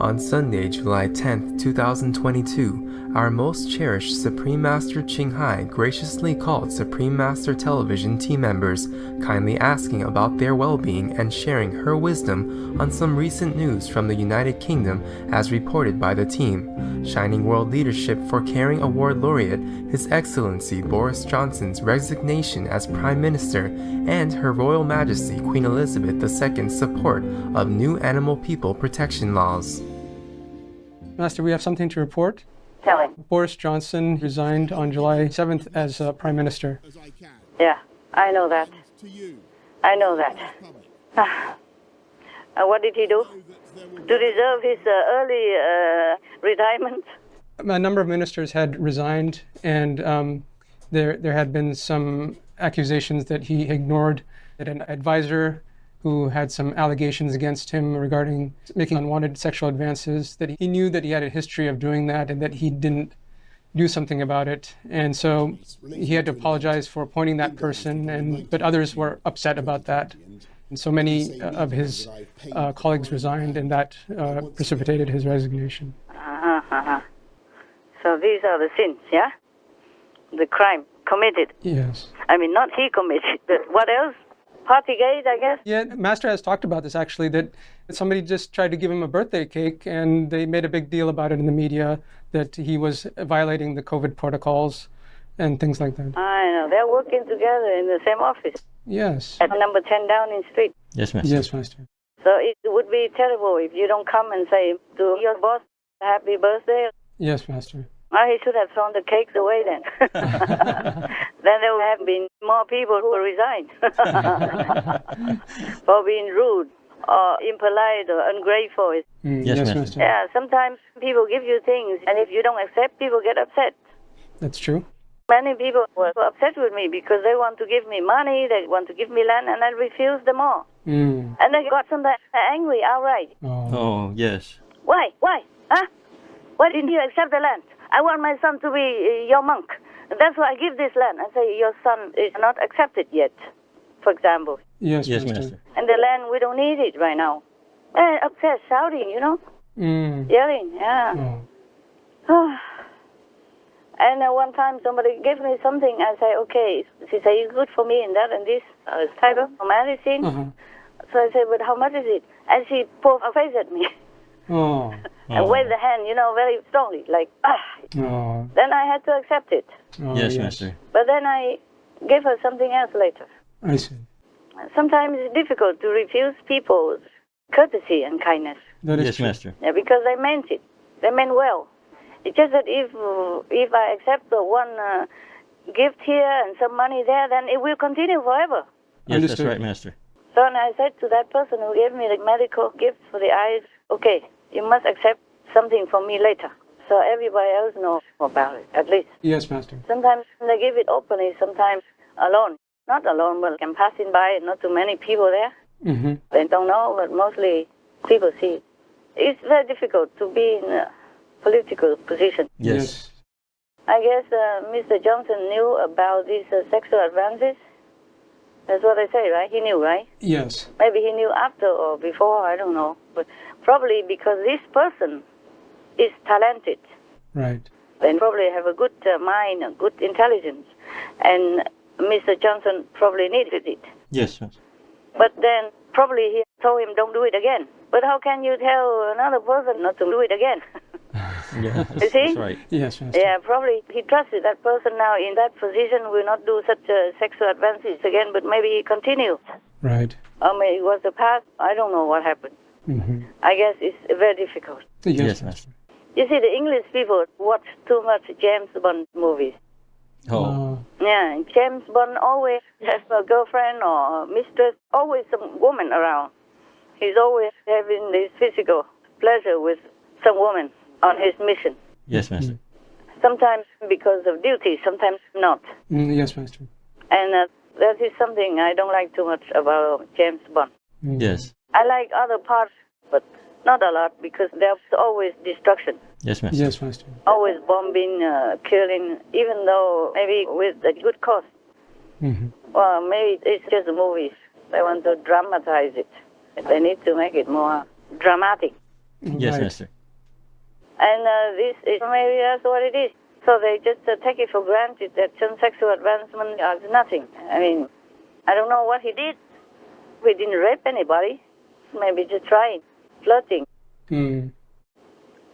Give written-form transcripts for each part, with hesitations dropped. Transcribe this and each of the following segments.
On Sunday, July 10, 2022, our most cherished Supreme Master Ching Hai graciously called Supreme Master Television team members, kindly asking about their well-being and sharing her wisdom on some recent news from the United Kingdom as reported by the team. Shining World Leadership for Caring Award Laureate, His Excellency Boris Johnson's resignation as Prime Minister, and Her Royal Majesty Queen Elizabeth II's support of new animal people protection laws. Master, we have something to report. Tell him. Boris Johnson resigned on July 7th as Prime Minister. Yeah, I know that. I know that. What did he do to deserve his early retirement? A number of ministers had resigned, and there had been some accusations that he ignored, that an advisor who had some allegations against him regarding making unwanted sexual advances, that he knew that he had a history of doing that and that he didn't do something about it. And so he had to apologize for appointing that person, but others were upset about that. And so many of his colleagues resigned, and that precipitated his resignation. So these are the sins, yeah? The crime committed. Yes. I mean, not he committed, but what else? Partygate, I guess? Yeah, Master has talked about this actually, that somebody just tried to give him a birthday cake and they made a big deal about it in the media, that he was violating the COVID protocols and things like that. I know, they're working together in the same office. Yes. At number 10 Downing Street. Yes, Master. Yes, Master. So it would be terrible if you don't come and say to your boss, happy birthday. Yes, Master. Well, he should have thrown the cakes away then. Then there would have been more people who resigned for being rude or impolite or ungrateful. Yes, Master. Yeah, sometimes people give you things, and if you don't accept, people get upset. That's true. Many people were upset with me because they want to give me money, they want to give me land, and I refused them all. And they got sometimes angry outright. Oh, yes. Why? Huh? Why didn't you accept the land? I want my son to be your monk. That's why I give this land. I say, your son is not accepted yet, for example. Yes, Master. And the land, we don't need it right now. Upset, shouting, yelling, yeah. And one time somebody gave me something, I say, okay, she say, it's good for me in that and this type of medicine. So I say, but how much is it? And she pulled her face at me. And waved the hand, very strongly, like, Then I had to accept it. Yes, Master. But then I gave her something else later. I see. Sometimes it's difficult to refuse people's courtesy and kindness. Yes, true. Master. Yeah, because they meant it. They meant well. It's just that if I accept the one gift here and some money there, then it will continue forever. Yes, Understood. That's right, Master. So and I said to that person who gave me the medical gift for the eyes, okay, you must accept something from me later. So everybody else knows about it, at least. Yes, Master. Sometimes they give it openly, sometimes alone. Not alone, but I'm passing by, not too many people there. They don't know, but mostly people see it. It's very difficult to be in a political position. Yes. I guess Mr. Johnson knew about these sexual advances. That's what I say, right? He knew, right? Yes. Maybe he knew after or before, I don't know. But probably because this person is talented. Right. And probably have a good mind, a good intelligence. And Mr. Johnson probably needed it. Yes, Master. But then probably he told him, don't do it again. But how can you tell another person not to do it again? Yeah, You see? That's right. Yes, Master. Yeah, probably he trusted that person now in that position will not do such sexual advances again, but maybe he continues. Right. Or maybe it was the past. I don't know what happened. I guess it's very difficult. Yes, Master. You see, the English people watch too much James Bond movies. Oh. Yeah, James Bond always has a girlfriend or a mistress, always some woman around. He's always having this physical pleasure with some woman on his mission. Yes, Master. Sometimes because of duty, sometimes not. Yes, Master. And that is something I don't like too much about James Bond. Yes. I like other parts, but not a lot because there's always destruction. Yes, Master. Yes, Master. Always bombing, killing, even though maybe with a good cause. Well, maybe it's just movies. They want to dramatize it. They need to make it more dramatic. Yes, Right. Master. And this is maybe that's what it is. So they just take it for granted that some sexual advancement is nothing. I mean, I don't know what he did. We didn't rape anybody. Maybe just trying, flirting. Mm.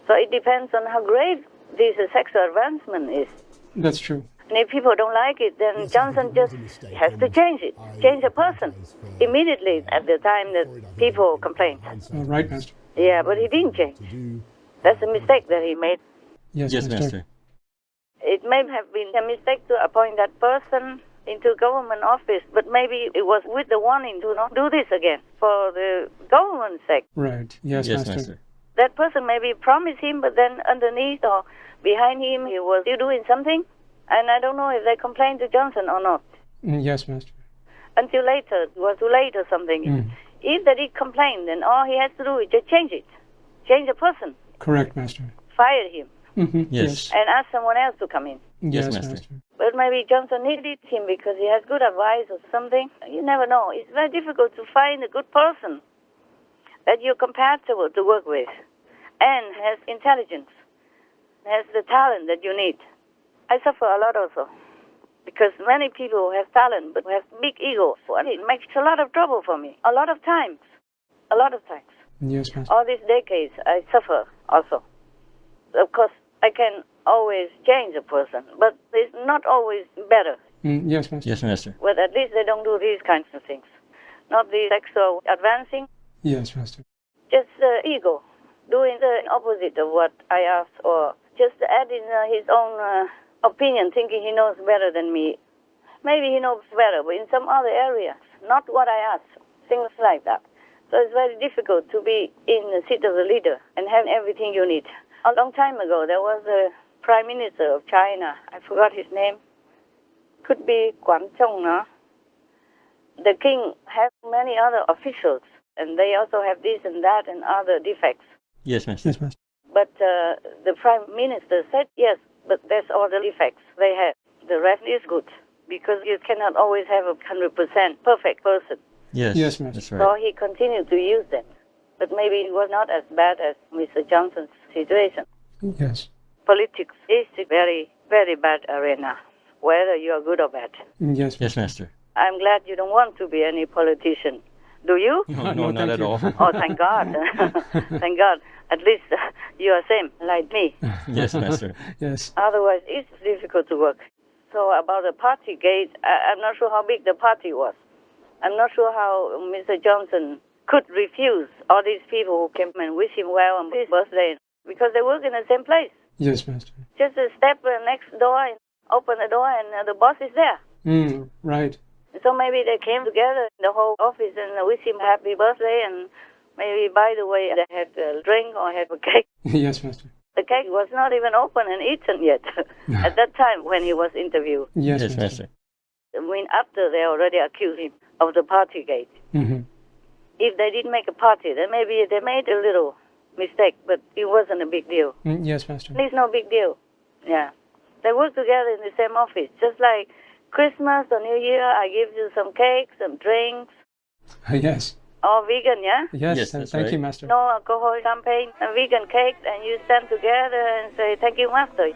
So it depends on how great this sexual advancement is. That's true. And if people don't like it, then Johnson just has to change it, change a person immediately at the time that people complain. Right, Master. Yeah, but he didn't change. That's a mistake that he made. Yes, Yes, Master. Master. It may have been a mistake to appoint that person into government office, but maybe it was with the warning to not do this again for the government's sake. Right. Yes, Yes, Master. Master. That person maybe promised him, but then underneath or behind him, he was still doing something. And I don't know if they complained to Johnson or not. Yes, Master. Until later, it was too late or something. If they did complain, then all he has to do is just change it. Change the person. Correct, Master. Fire him. Yes. And ask someone else to come in. Yes, Master. Master. But maybe Johnson needed him because he has good advice or something. You never know. It's very difficult to find a good person that you're compatible to work with and has intelligence, has the talent that you need. I suffer a lot also because many people have talent but have big egos. And it makes a lot of trouble for me. A lot of times. A lot of times. Yes, Master. All these decades, I suffer also. Of course, I can always change a person, but it's not always better. Yes, Master. Yes, Master. But at least they don't do these kinds of things. Not the sexual advancing, Yes, Master. just ego, doing the opposite of what I ask, or just adding his own opinion, thinking he knows better than me. Maybe he knows better, but in some other areas, not what I ask, things like that. So it's very difficult to be in the seat of the leader and have everything you need. A long time ago, there was a Prime Minister of China. I forgot his name. Could be Guan Zhong, no? The king has many other officials, and they also have this and that and other defects. Yes, Master. Yes, Master. But the Prime Minister said, yes, but that's all the defects they have. The rest is good, because you cannot always have a 100% perfect person. Yes. Yes, Master. That's So right. he continued to use them. But maybe it was not as bad as Mr. Johnson's situation. Yes. Politics is a very, very bad arena, whether you are good or bad. Yes. Yes, Master. I'm glad you don't want to be any politician. Do you? No, No, not thank at you. all. Oh, thank God. Thank God. At least you are same like me. Yes, Master. Yes. Otherwise, it's difficult to work. So about the party gate, I'm not sure how big the party was. I'm not sure how Mr. Johnson could refuse all these people who came and wish him well on his birthday because they work in the same place. Yes, Master. Just a step next door and open the door and the boss is there. Right. So maybe they came together in the whole office and wish him happy birthday, and maybe, by the way, they had a drink or had a cake. Yes, Master. The cake was not even open and eaten yet at that time when he was interviewed. Yes, Yes, Master. I mean, after they already accused him of the party gate. If they did make a party, then maybe they made a little mistake, but it wasn't a big deal. Yes, Master. It's no big deal. Yeah. They work together in the same office, just like Christmas or New Year, I give you some cakes, some drinks, Yes. all vegan, yeah? Yes. Yes, that's Thank you, right. Master. No alcohol, champagne, and vegan cakes, and you stand together and say, thank you, Master.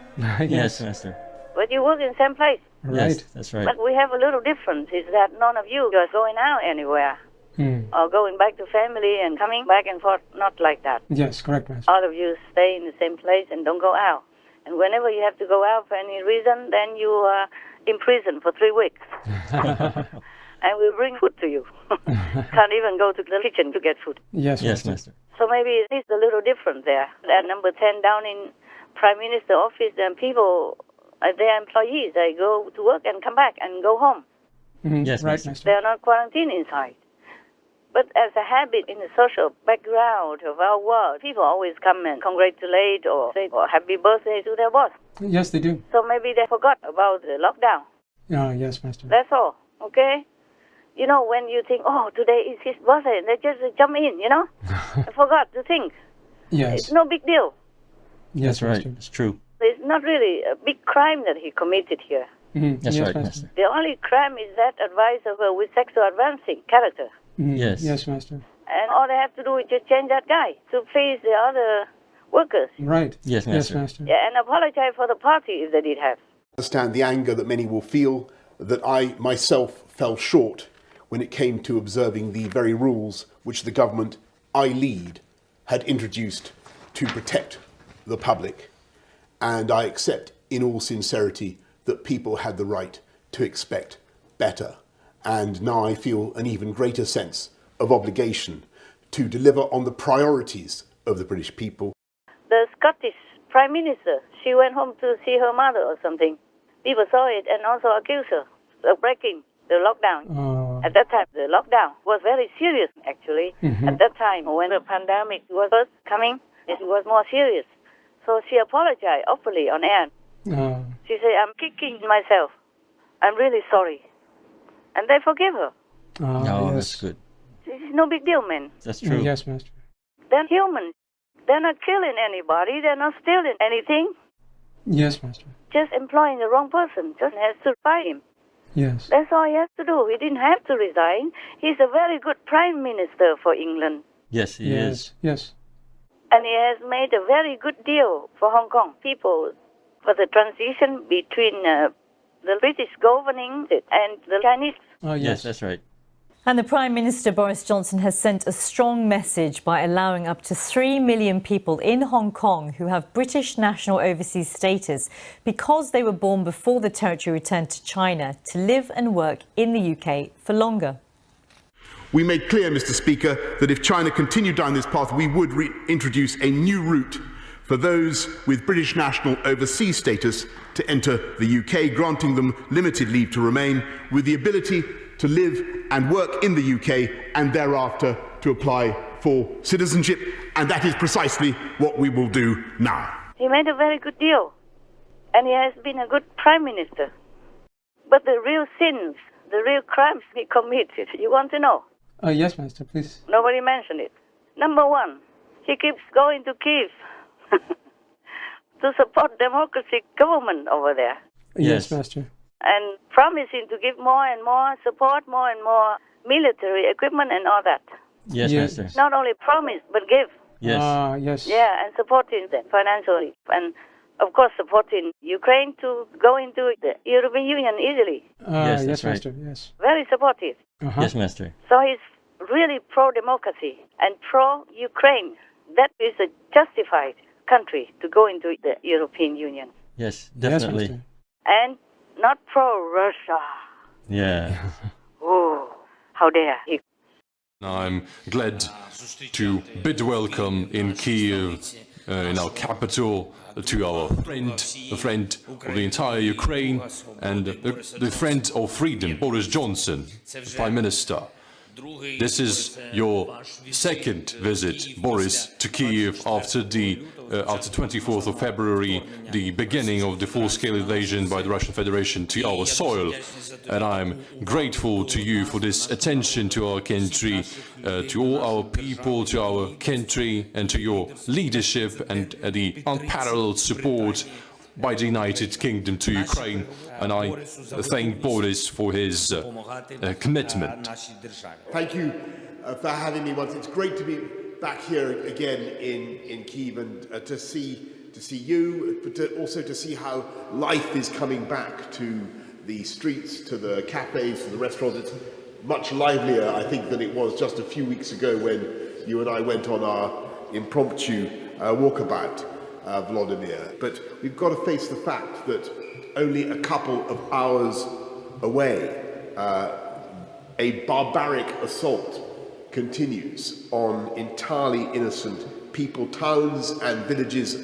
Yes, Master. But you work in the same place. Right. Yes, that's right. But we have a little difference, is that none of you are going out anywhere, or going back to family and coming back and forth, not like that. Yes, correct, Master. All of you stay in the same place and don't go out. And whenever you have to go out for any reason, then you are in prison for 3 weeks. And we'll bring food to you. Can't even go to the kitchen to get food. Yes, Yes, Master. Master. So maybe it's a little different there. At number 10 down in Prime Minister office, then people, their employees, they go to work and come back and go home. Yes, Right, Master. Master. They are not quarantined inside. But as a habit in the social background of our world, people always come and congratulate or say happy birthday to their boss. Yes, they do. So maybe they forgot about the lockdown. Yes, Master. That's all, okay? You know, when you think, oh, today is his birthday, they just jump in, you know? I forgot to think. Yes. It's no big deal. Yes, That's right. Master. It's true. It's not really a big crime that he committed here. That's Yes, right, Master. Master. The only crime is that advisor with sexual advancing character. Yes. Yes, Master. And all they have to do is just change that guy to please the other workers. Right. Yes, Master. Yes, Master. Yeah, and apologize for the party if they did have. Understand the anger that many will feel that I myself fell short when it came to observing the very rules which the government I lead had introduced to protect the public. And I accept in all sincerity that people had the right to expect better. And now I feel an even greater sense of obligation to deliver on the priorities of the British people. The Scottish Prime Minister, she went home to see her mother or something. People saw it and also accused her of breaking the lockdown. At that time, the lockdown was very serious, actually. At that time, when the pandemic was first coming, it was more serious. So she apologized openly on air. She said, I'm kicking myself. I'm really sorry. And they forgive her. Oh, that's good. It's no big deal, man. That's true. Yes, Master. They're human. They're not killing anybody. They're not stealing anything. Yes, Master. Just employing the wrong person. Just has to fire him. Yes. That's all he has to do. He didn't have to resign. He's a very good prime minister for England. Yes, he is. Yes. And he has made a very good deal for Hong Kong people for the transition between the British governing and the Chinese. Yes, that's right. And the Prime Minister Boris Johnson has sent a strong message by allowing up to 3 million people in Hong Kong who have British national overseas status because they were born before the territory returned to China to live and work in the UK for longer. We made clear, Mr. Speaker, that if China continued down this path, we would introduce a new route for those with British national overseas status to enter the UK, granting them limited leave to remain with the ability to live and work in the UK and thereafter to apply for citizenship. And that is precisely what we will do now. He made a very good deal. And he has been a good prime minister. But the real sins, the real crimes he committed, you want to know? Yes, Master, please. Nobody mentioned it. Number one, he keeps going to Kyiv to support democratic government over there. Yes, Master. And promising to give more and more support, more and more military equipment and all that. Yes, Master. Not only promise, but give. Yes. Yes. Yeah, and supporting them financially. And, of course, supporting Ukraine to go into the European Union easily. Yes, yes, right. Master, yes. Very supportive. Yes, Master. So he's really pro-democracy and pro-Ukraine. That is a justified country to go into the European Union. Yes, definitely. Yes, Master. And not pro-Russia. Yeah. Oh, how dare he. I'm glad to bid welcome in Kyiv, in our capital, to our friend, the friend of the entire Ukraine, and the friend of freedom, Boris Johnson, the Prime Minister. This is your second visit, Boris, to Kyiv after 24th of February, the beginning of the full-scale invasion by the Russian Federation to our soil. And I'm grateful to you for this attention to our country, to all our people, to our country, and to your leadership and the unparalleled support by the United Kingdom to Ukraine. And I thank Boris for his commitment. Thank you for having me once. It's great to be back here again in Kyiv and to see you, but also to see how life is coming back to the streets, to the cafes, to the restaurants. It's much livelier, I think, than it was just a few weeks ago when you and I went on our impromptu walkabout, Vladimir. But we've got to face the fact that only a couple of hours away, a barbaric assault continues on entirely innocent people. Towns and villages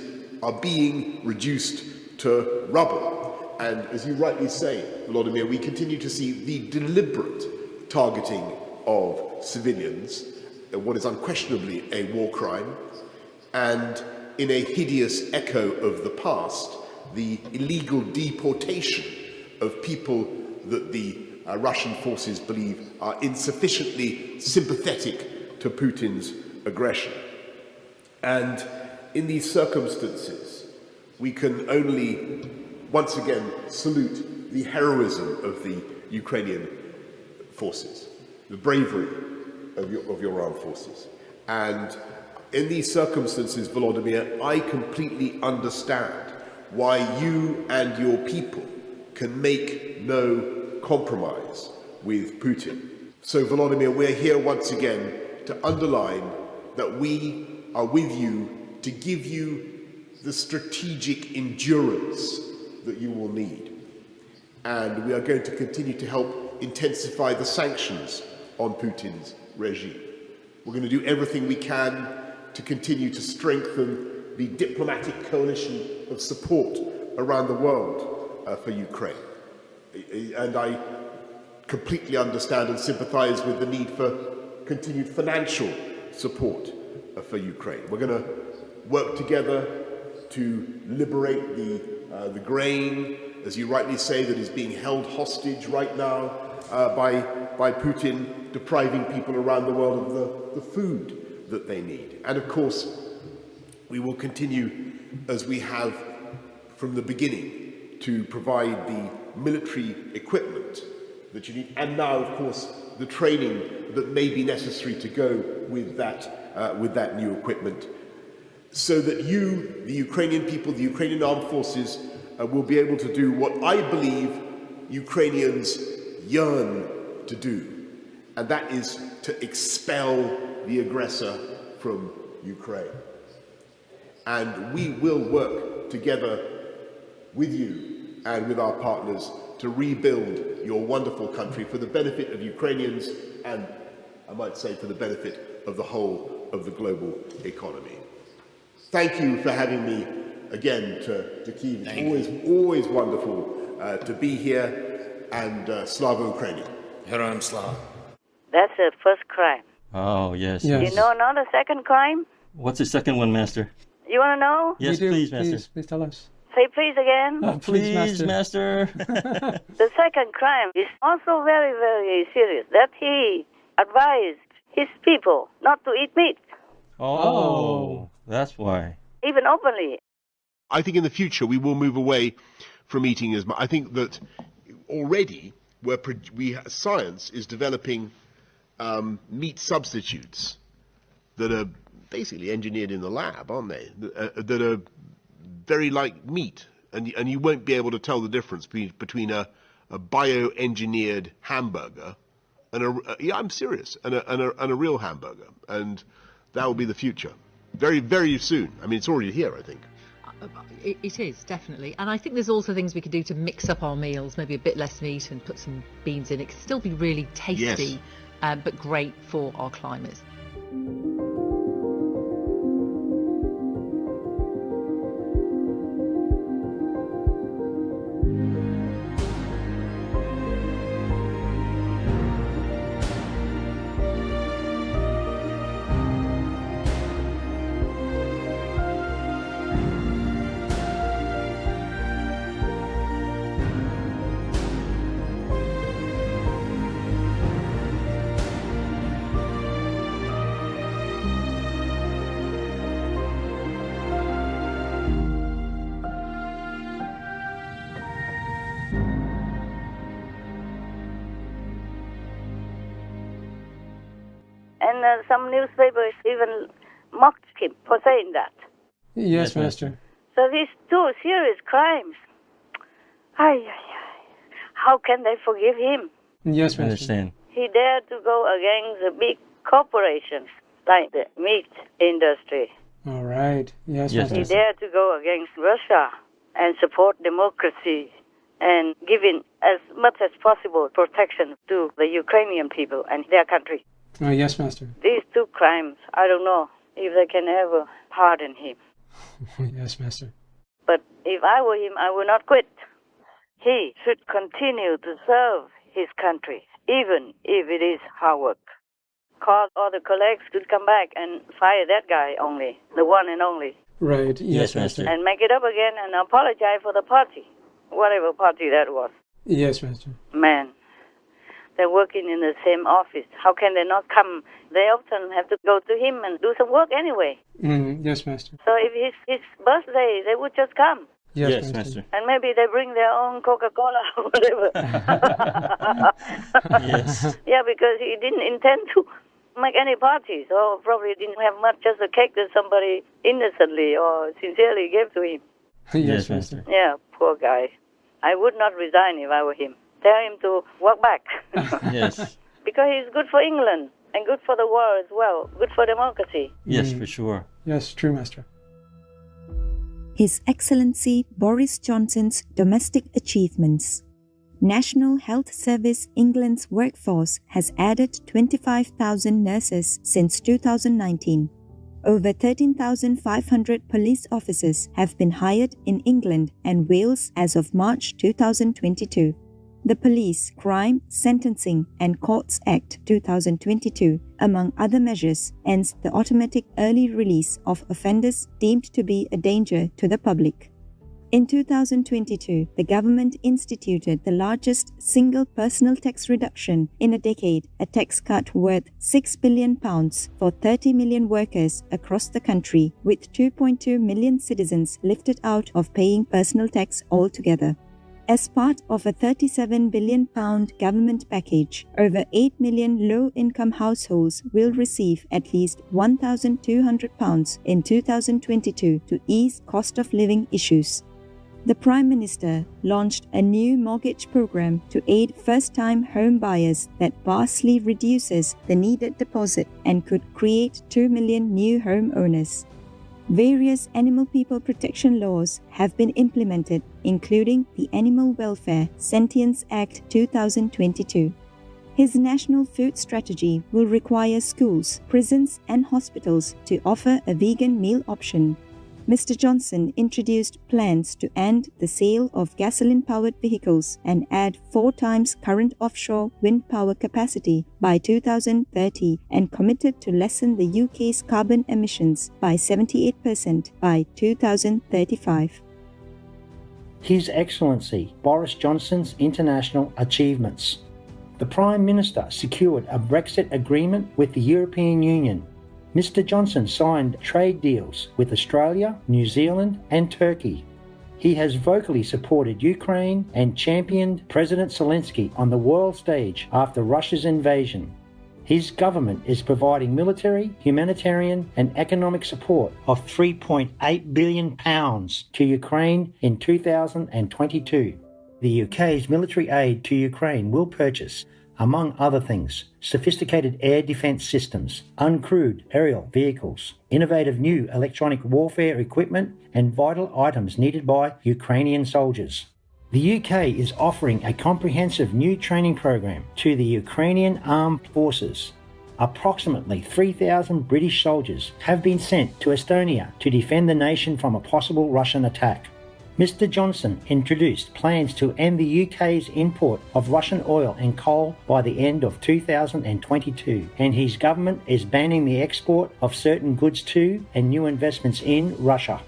are being reduced to rubble. And as you rightly say, Vladimir, we continue to see the deliberate targeting of civilians, what is unquestionably a war crime, and in a hideous echo of the past, the illegal deportation of people that the Russian forces believe are insufficiently sympathetic to Putin's aggression. And in these circumstances, we can only once again salute the heroism of the Ukrainian forces, the bravery of your armed forces. And in these circumstances, Volodymyr, I completely understand why you and your people can make no compromise with Putin. So, Volodymyr, we're here once again to underline that we are with you to give you the strategic endurance that you will need. And we are going to continue to help intensify the sanctions on Putin's regime. We're going to do everything we can to continue to strengthen the diplomatic coalition of support around the world for Ukraine. And I completely understand and sympathize with the need for continued financial support for Ukraine. We're going to work together to liberate the grain, as you rightly say, that is being held hostage right now by Putin, depriving people around the world of the food that they need. And of course, we will continue, as we have from the beginning, to provide the military equipment that you need, and now, of course, the training that may be necessary to go with that new equipment, so that you, the Ukrainian people, the Ukrainian armed forces, will be able to do what I believe Ukrainians yearn to do, and that is to expel the aggressor from Ukraine. And we will work together with you and with our partners to rebuild your wonderful country for the benefit of Ukrainians and, I might say, for the benefit of the whole of the global economy. Thank you for having me again to Kyiv. It's always wonderful to be here, and Slava Ukraini. Heroям слава. That's the first crime. Oh, yes. Yes. You know another second crime? What's the second one, Master? You want to know? Yes, We do. please, Master. Please tell us. Say please again. Oh, Please, Master. The second crime is also very, very serious. That he advised his people not to eat meat, Oh, that's why. even openly. I think in the future we will move away from eating as much. I think that already science is developing meat substitutes that are basically engineered in the lab, aren't they? That are very like meat, and you won't be able to tell the difference between a bioengineered hamburger and I'm serious, and a real hamburger, and that will be the future. Very, very soon. I mean, it's already here, I think. It is, definitely. And I think there's also things we could do to mix up our meals, maybe a bit less meat and put some beans in. It could still be really tasty, but great for our climate. And some newspapers even mocked him for saying that. Yes, Master. So these two serious crimes, how can they forgive him? Yes, I Master. understand. He dared to go against the big corporations like the meat industry. All right. Yes, Yes, Master. He dared to go against Russia and support democracy and giving as much as possible protection to the Ukrainian people and their country. Oh, yes, Master. These two crimes, I don't know if they can ever pardon him. Yes, Master. But if I were him, I would not quit. He should continue to serve his country, even if it is hard work. Call all the colleagues to come back and fire that guy only, the one and only. Right. Yes, Yes, Master. Master. And make it up again and apologize for the party, whatever party that was. Yes, Master. Man, they're working in the same office. How can they not come? They often have to go to him and do some work anyway. Yes, Master. So if his birthday, they would just come. Yes, Master. And maybe they bring their own Coca-Cola or whatever. Yes. Yeah, because he didn't intend to make any parties, or probably didn't have much, just a cake that somebody innocently or sincerely gave to him. Yes, Master. Yeah, poor guy. I would not resign if I were him. Tell him to walk back. Yes. Because he's good for England and good for the world as well, good for democracy. Yes, for sure. Yes, true, Master. His Excellency Boris Johnson's domestic achievements. National Health Service England's workforce has added 25,000 nurses since 2019. Over 13,500 police officers have been hired in England and Wales as of March 2022. The Police, Crime, Sentencing and Courts Act 2022, among other measures, ends the automatic early release of offenders deemed to be a danger to the public. In 2022, the government instituted the largest single personal tax reduction in a decade, a tax cut worth £6 billion for 30 million workers across the country, with 2.2 million citizens lifted out of paying personal tax altogether. As part of a £37 billion government package, over 8 million low-income households will receive at least £1,200 in 2022 to ease cost of living issues. The Prime Minister launched a new mortgage program to aid first-time home buyers that vastly reduces the needed deposit and could create 2 million new homeowners. Various animal people protection laws have been implemented, including the Animal Welfare Sentience Act 2022. His national food strategy will require schools, prisons and hospitals to offer a vegan meal option. Mr. Johnson introduced plans to end the sale of gasoline-powered vehicles and add 4 times current offshore wind power capacity by 2030 and committed to lessen the UK's carbon emissions by 78% by 2035. His Excellency Boris Johnson's international achievements. The Prime Minister secured a Brexit agreement with the European Union. Mr. Johnson signed trade deals with Australia, New Zealand and Turkey. He has vocally supported Ukraine and championed President Zelensky on the world stage after Russia's invasion. His government is providing military, humanitarian and economic support of £3.8 billion to Ukraine in 2022. The UK's military aid to Ukraine will purchase, among other things, sophisticated air defence systems, uncrewed aerial vehicles, innovative new electronic warfare equipment and vital items needed by Ukrainian soldiers. The UK is offering a comprehensive new training program to the Ukrainian Armed Forces. Approximately 3,000 British soldiers have been sent to Estonia to defend the nation from a possible Russian attack. Mr. Johnson introduced plans to end the UK's import of Russian oil and coal by the end of 2022, and his government is banning the export of certain goods to and new investments in Russia.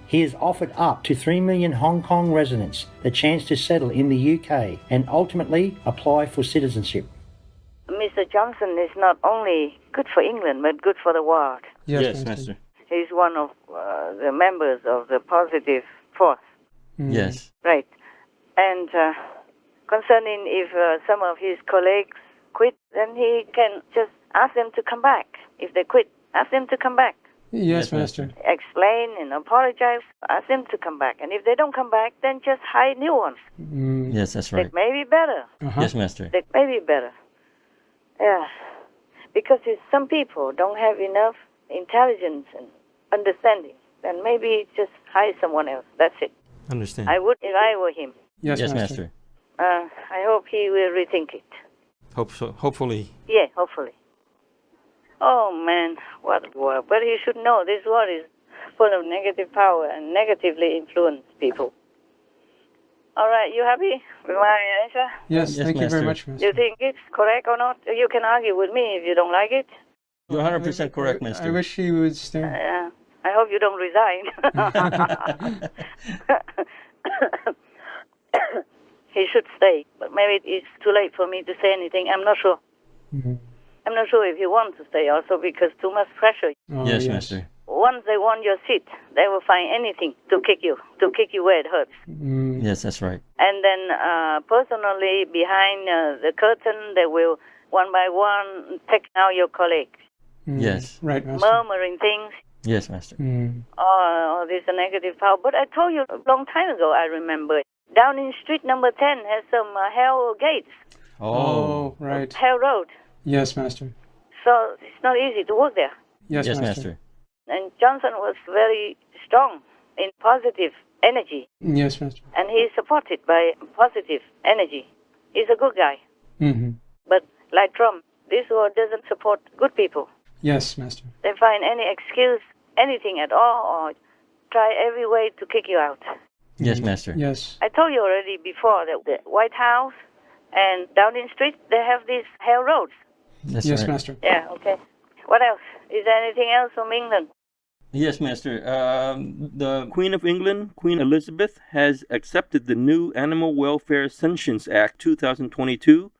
He has offered up to 3 million Hong Kong residents the chance to settle in the UK and ultimately apply for citizenship. Mr. Johnson is not only good for England, but good for the world. Yes, Master. He's one of the members of the positive force. Yes. Right. And concerning if some of his colleagues quit, then he can just ask them to come back. If they quit, ask them to come back. Yes, Master. Explain and apologize. Ask them to come back. And if they don't come back, then just hire new ones. Yes, that's right. That may be better. Yes, Master. That may be better. Yeah. Because if some people don't have enough intelligence and understanding, then maybe just hire someone else. That's it. Understand. I would if I were him. Yes, Master. I hope he will rethink it. Hope so. Hopefully. Yeah, hopefully. Oh man, what a war. But he should know this war is full of negative power and negatively influence people. All right, you happy with my answer? Yes, thank you very much, Master. You think it's correct or not? You can argue with me if you don't like it. You're 100% correct, Master. I wish he would stay. I hope you don't resign. He should stay, but maybe it's too late for me to say anything. I'm not sure. I'm not sure if he wants to stay also because too much pressure. Yes, Master. Once they want your seat, they will find anything to kick you where it hurts. Yes, that's right. And then personally, behind the curtain, they will one by one, take out your colleagues. Yes. Right, Master. Murmuring things. Yes, Master. Or this a negative power. But I told you a long time ago, I remember. Down in street number 10 has some hell gates. Oh, right. Hell road. Yes, Master. So it's not easy to work there. Yes, Yes, Master. Master. And Johnson was very strong in positive energy. Yes, Master. And he is supported by positive energy. He's a good guy. Mm-hmm. But like Trump, this world doesn't support good people. Yes, Master. They find any excuse, anything at all, or try every way to kick you out. Yes, Master. Yes. I told you already before that the White House and Downing Street, they have these hell roads. That's Yes, right. Master. Yeah, okay. What else? Is there anything else from England? Yes, Master. The Queen of England, Queen Elizabeth, has accepted the new Animal Welfare Sentience Act 2022,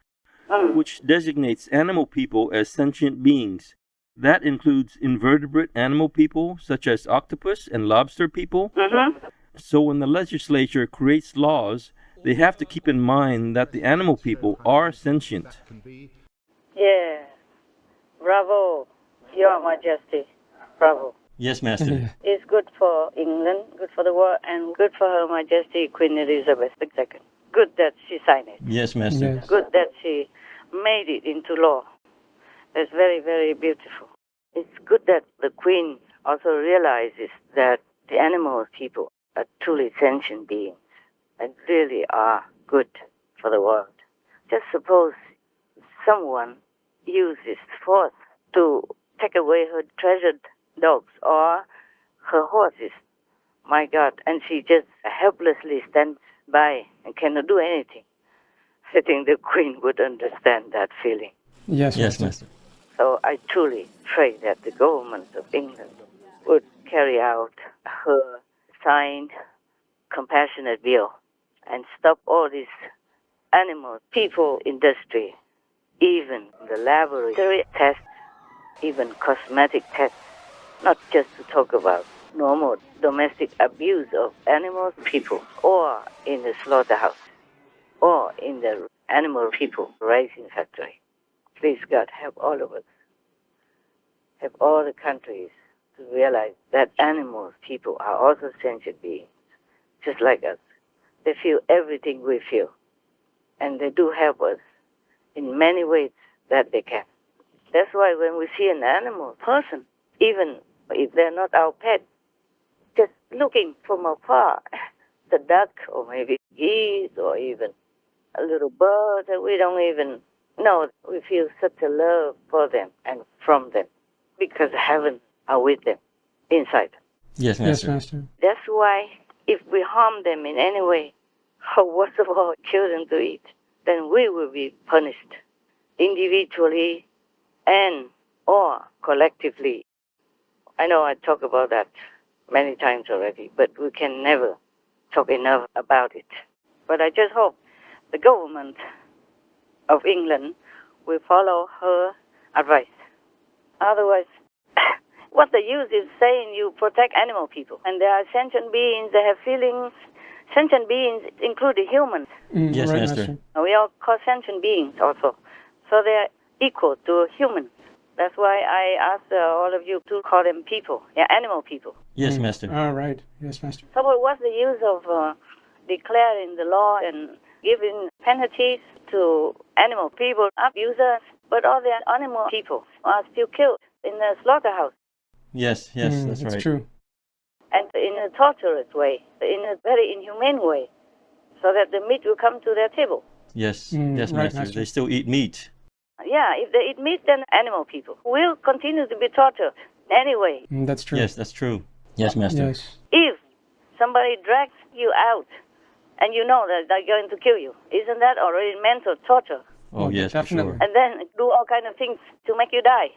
which designates animal people as sentient beings. That includes invertebrate animal people, such as octopus and lobster people. Mm-hmm. So when the legislature creates laws, they have to keep in mind that the animal people are sentient. Yeah. Bravo, Your Majesty. Bravo. Yes, Master. It's good for England, good for the world, and good for Her Majesty Queen Elizabeth II. Good that she signed it. Yes, Master. Yes. Good that she made it into law. That's very, very beautiful. It's good that the Queen also realizes that the animal people are truly sentient beings and really are good for the world. Just suppose someone uses force to take away her treasured dogs or her horses. My God, and she just helplessly stands by and cannot do anything. I think the Queen would understand that feeling. Yes, Yes, Master. Master. So I truly pray that the government of England would carry out her signed compassionate bill and stop all this animal people industry, even the laboratory tests, even cosmetic tests, not just to talk about normal domestic abuse of animal people or in the slaughterhouse or in the animal people raising factory. Please God, help all of us. Help all the countries to realize that animals, people are also sentient beings, just like us. They feel everything we feel. And they do help us in many ways that they can. That's why when we see an animal person, even if they're not our pet, just looking from afar, the duck or maybe geese or even a little bird that we don't even know, we feel such a love for them and from them because heaven are with them inside. Yes, Yes, Master. Master. That's why if we harm them in any way, or worst of all, kill them to eat, then we will be punished individually and or collectively. I know I talk about that many times already, but we can never talk enough about it. But I just hope the government of England will follow her advice. Otherwise, what the use is saying you protect animal people. And they are sentient beings, they have feelings. Sentient beings include the humans. Yes, right, Master. We are called sentient beings also. So they are equal to humans. That's why I ask all of you to call them people, animal people. Yes, Master. All right. Yes, Master. So what's the use of declaring the law and giving penalties to animal people, abusers, but all the animal people are still killed in the slaughterhouse? Yes, yes, that's right. true. And in a torturous way, in a very inhumane way, so that the meat will come to their table. Yes, Mm, yes, right, Master. Master. They still eat meat. Yeah, if they eat meat, then animal people will continue to be tortured anyway. That's true. Yes, that's true. Yes, Master. Yes. If somebody drags you out and you know that they're going to kill you, isn't that already mental torture? Oh, yes, for definitely. sure. And then do all kind of things to make you die.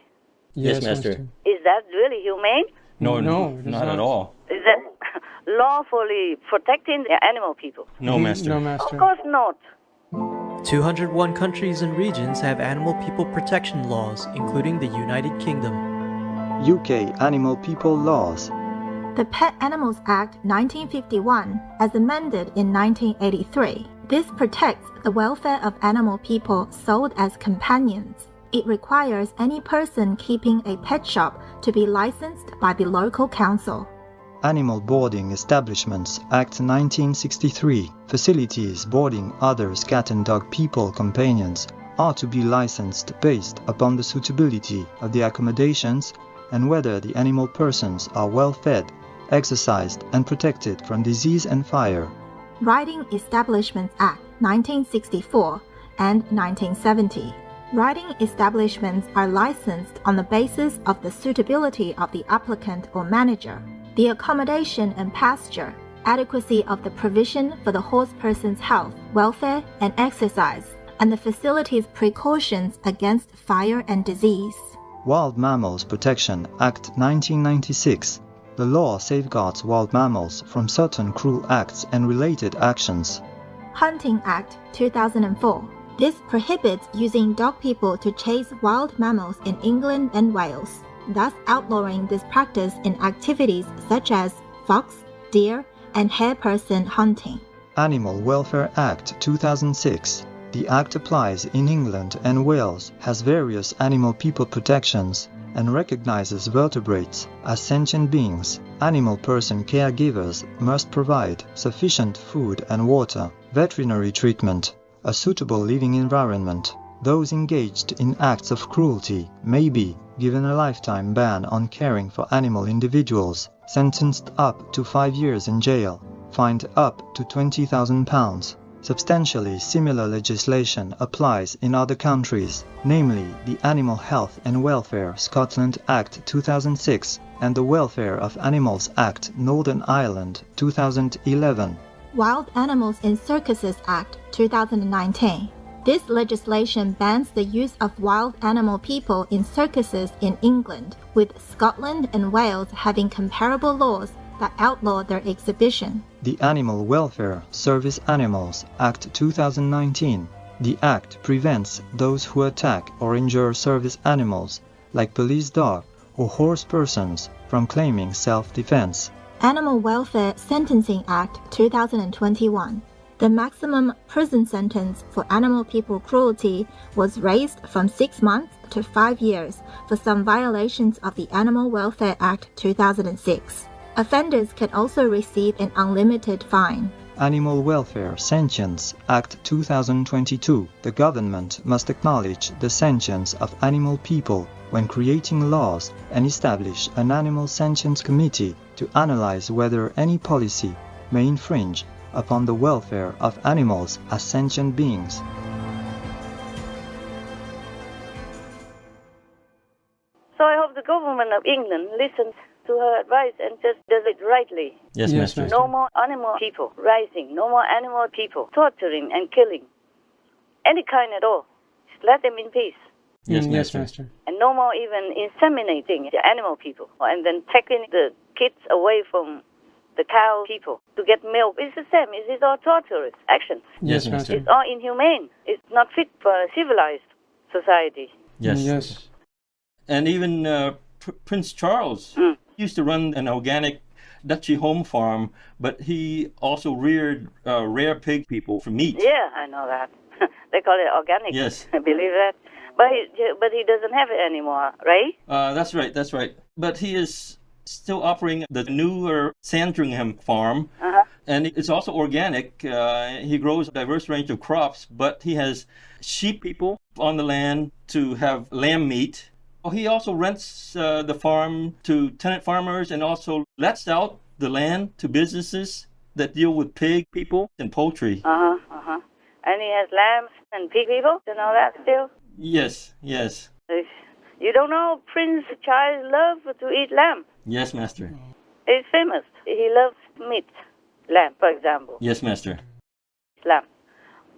Yes, Master. Is that really humane? No, No, it is not at not. all. Is that lawfully protecting the animal people? No, Master. No, Of Master. course not. 201 countries and regions have animal people protection laws, including the United Kingdom. UK Animal People Laws. The Pet Animals Act 1951, as amended in 1983, This protects the welfare of animal people sold as companions. It requires any person keeping a pet shop to be licensed by the local council. Animal Boarding Establishments Act 1963. Facilities boarding other cat and dog people companions are to be licensed based upon the suitability of the accommodations and whether the animal persons are well fed, exercised and protected from disease and fire. Riding Establishments Act 1964 and 1970. Riding establishments are licensed on the basis of the suitability of the applicant or manager, the accommodation and pasture, adequacy of the provision for the horse person's health, welfare, and exercise, and the facility's precautions against fire and disease. Wild Mammals Protection Act 1996. The law safeguards wild mammals from certain cruel acts and related actions. Hunting Act 2004. This prohibits using dog people to chase wild mammals in England and Wales, thus outlawing this practice in activities such as fox, deer, and hare person hunting. Animal Welfare Act 2006. The Act applies in England and Wales, has various animal people protections, and recognizes vertebrates as sentient beings. Animal person caregivers must provide sufficient food and water, veterinary treatment, a suitable living environment. Those engaged in acts of cruelty may be given a lifetime ban on caring for animal individuals, sentenced up to 5 years in jail, fined up to £20,000. Substantially similar legislation applies in other countries, namely the Animal Health and Welfare Scotland Act 2006 and the Welfare of Animals Act Northern Ireland 2011. Wild Animals in Circuses Act 2019. This legislation bans the use of wild animal people in circuses in England, with Scotland and Wales having comparable laws that outlaw their exhibition. The Animal Welfare Service Animals Act 2019. The Act prevents those who attack or injure service animals, like police dog or horse persons, from claiming self-defense. Animal Welfare Sentencing Act 2021. The maximum prison sentence for animal people cruelty was raised from 6 months to 5 years for some violations of the Animal Welfare Act 2006. Offenders can also receive an unlimited fine. Animal Welfare Sentience Act 2022. The government must acknowledge the sentience of animal people when creating laws and establish an Animal Sentience Committee to analyze whether any policy may infringe upon the welfare of animals as sentient beings. So I hope the government of England listens to her advice and just does it rightly. Yes, Master. No more animal people rising, no more animal people torturing and killing. Any kind at all. Just let them in peace. Yes, Yes, Master. Master. And no more even inseminating the animal people and then taking the kids away from the cow people to get milk. It's the same. It is all torturous actions. Yes, Yes, Master. It's all inhumane. It's not fit for a civilized society. Yes. Yes. And even Prince Charles used to run an organic duchy home farm, but he also reared rare pig people for meat. Yeah, I know that. They call it organic. Yes. I believe that. But he doesn't have it anymore, right? That's right, that's right. But he is still operating the newer Sandringham farm, and it's also organic. He grows a diverse range of crops, but he has sheep people on the land to have lamb meat. He also rents the farm to tenant farmers and also lets out the land to businesses that deal with pig people and poultry. And he has lambs and pig people and all that still? Yes, yes. You don't know Prince Charles loves to eat lamb. Yes, Master. He's famous. He loves meat. Lamb, for example. Yes, Master. Lamb.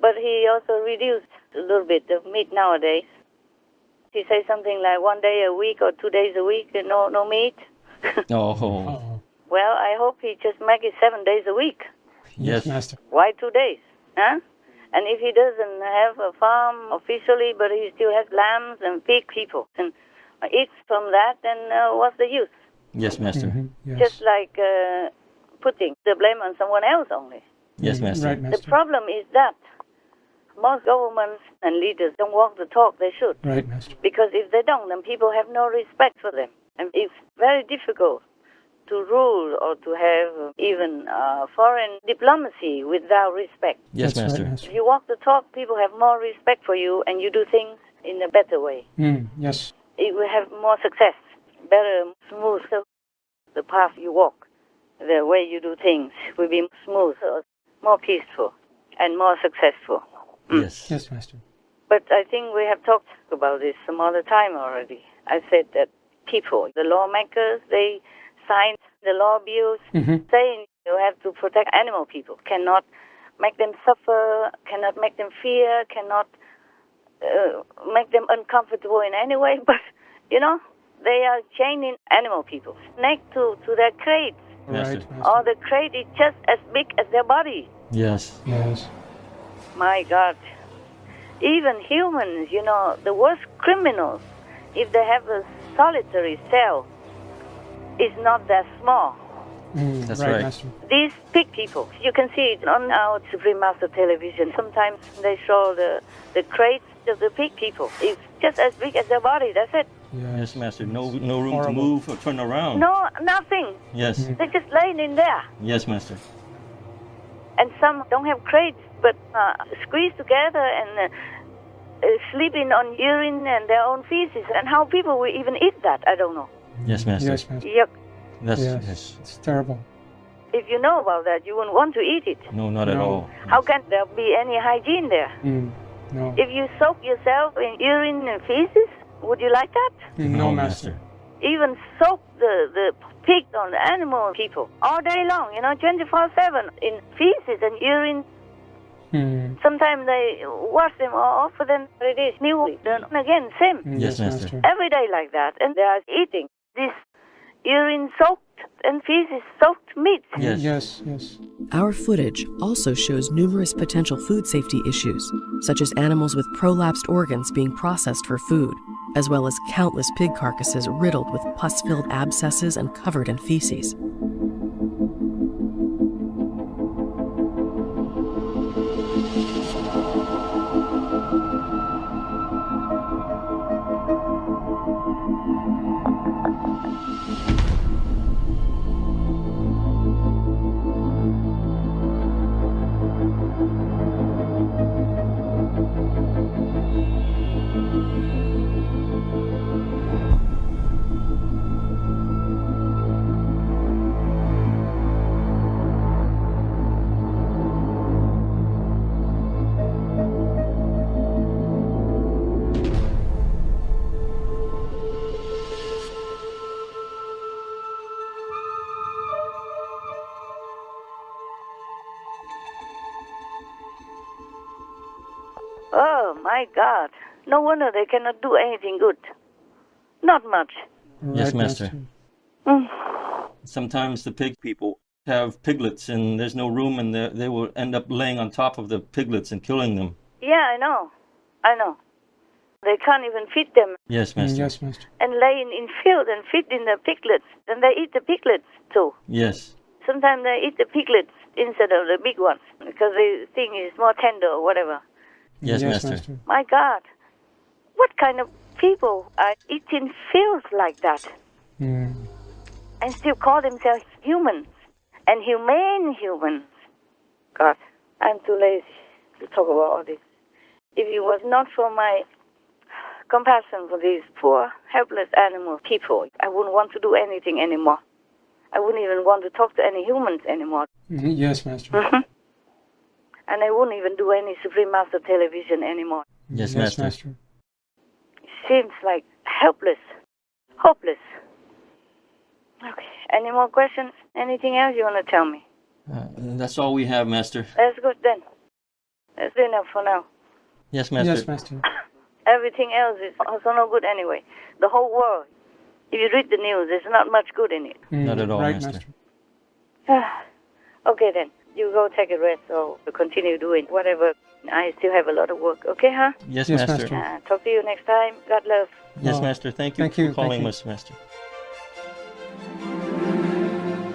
But he also reduced a little bit of meat nowadays. He says something like 1 day a week or 2 days a week, no meat. Oh. Well, I hope he just make it 7 days a week. Yes, Master. Why 2 days? Huh? And if he doesn't have a farm officially, but he still has lambs and pig people and eats from that, then what's the use? Yes, Master. Yes. Just like putting the blame on someone else only. Yes, Master. Right, The Master. problem is that most governments and leaders don't walk the talk they should. Right, Master. Because if they don't, then people have no respect for them. And it's very difficult to rule or to have even foreign diplomacy without respect. Yes, That's Master. right, Master. If you walk the talk, people have more respect for you and you do things in a better way. Yes. It will have more success, better, smoother. The path you walk, the way you do things will be smoother, more peaceful, and more successful. Yes. Yes, Master. But I think we have talked about this some other time already. I said that people, the lawmakers, they sign the law bills saying you have to protect animal people, cannot make them suffer, cannot make them fear, cannot make them uncomfortable in any way. But, you know, they are chaining animal people next to their crates. Master. Right, Master. Or the crate is just as big as their body. Yes. Yes. My God. Even humans, you know, the worst criminals, if they have a solitary cell, is not that small. That's right. Master. These pig people, you can see it on our Supreme Master television. Sometimes they show the crates of the pig people. It's just as big as their body, that's it. Yes, Master. No room Horrible. to move or turn around. No, nothing. Yes. They're just laying in there. Yes, Master. And some don't have crates, but squeezed together and sleeping on urine and their own feces. And how people will even eat that, I don't know. Yes, Master. Yes, Master. Yuck. That's Yes. It's terrible. If you know about that, you wouldn't want to eat it. No, not at No. all. How can there be any hygiene there? No. If you soak yourself in urine and feces, would you like that? No, Master. Even soak the pig on the animal people all day long, you know, 24/7 in feces and urine. Sometimes they wash them off, but then it is new. Then again, same. Yes, Master. Every day like that. And they are eating this urine-soaked and feces-soaked meat. Yes. Yes. Our footage also shows numerous potential food safety issues, such as animals with prolapsed organs being processed for food, as well as countless pig carcasses riddled with pus-filled abscesses and covered in feces. Oh, my God. No wonder they cannot do anything good. Not much. Yes, Master. Sometimes the pig people have piglets and there's no room and they will end up laying on top of the piglets and killing them. Yeah, I know. They can't even feed them. Yes, Master. Yes, Master. And laying in field and feeding the piglets. And they eat the piglets too. Yes. Sometimes they eat the piglets instead of the big ones because they think it's more tender or whatever. Yes, Master. My God. What kind of people are eating fields like that? And still call themselves humans and humane humans. God, I'm too lazy to talk about all this. If it was not for my compassion for these poor, helpless animal people, I wouldn't want to do anything anymore. I wouldn't even want to talk to any humans anymore. Yes, Master. And I wouldn't even do any Supreme Master television anymore. Yes, Master. It seems like helpless, hopeless. Okay, any more questions? Anything else you want to tell me? That's all we have, Master. That's good then. That's enough for now. Yes, Master. Yes, Master. Everything else is also no good anyway. The whole world, if you read the news, there's not much good in it. Not at all, Right, Master. Okay then, you go take a rest or continue doing whatever. I still have a lot of work. Okay, huh? Yes, Yes, Master. Master. Talk to you next time. God love. Yes, Master. Thank you Thank for you, calling thank you. us, Master.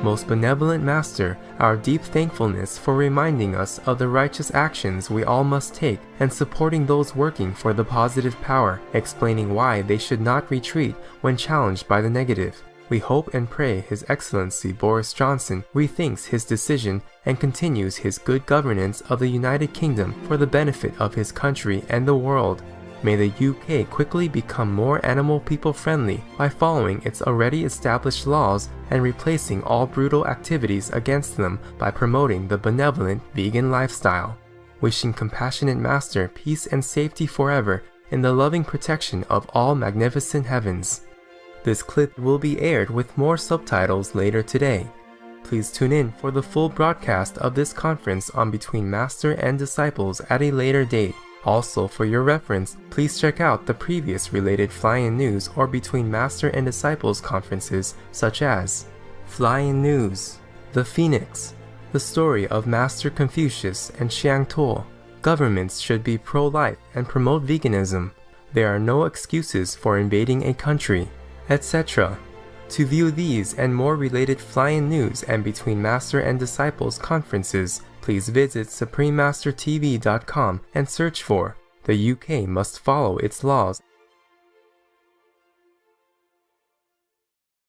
Most benevolent Master, our deep thankfulness for reminding us of the righteous actions we all must take and supporting those working for the positive power, explaining why they should not retreat when challenged by the negative. We hope and pray His Excellency Boris Johnson rethinks his decision and continues his good governance of the United Kingdom for the benefit of his country and the world. May the UK quickly become more animal people friendly by following its already established laws and replacing all brutal activities against them by promoting the benevolent vegan lifestyle. Wishing Compassionate Master peace and safety forever in the loving protection of all magnificent heavens. This clip will be aired with more subtitles later today. Please tune in for the full broadcast of this conference on Between Master and Disciples at a later date. Also, for your reference, please check out the previous related Fly-In News or Between Master and Disciples conferences, such as Fly-In News, The Phoenix, the story of Master Confucius and Xiang Tuo, governments should be pro-life and promote veganism, there are no excuses for invading a country, etc. To view these and more related Fly-In News and Between Master and Disciples conferences, please visit SupremeMasterTV.com and search for "The UK must follow its laws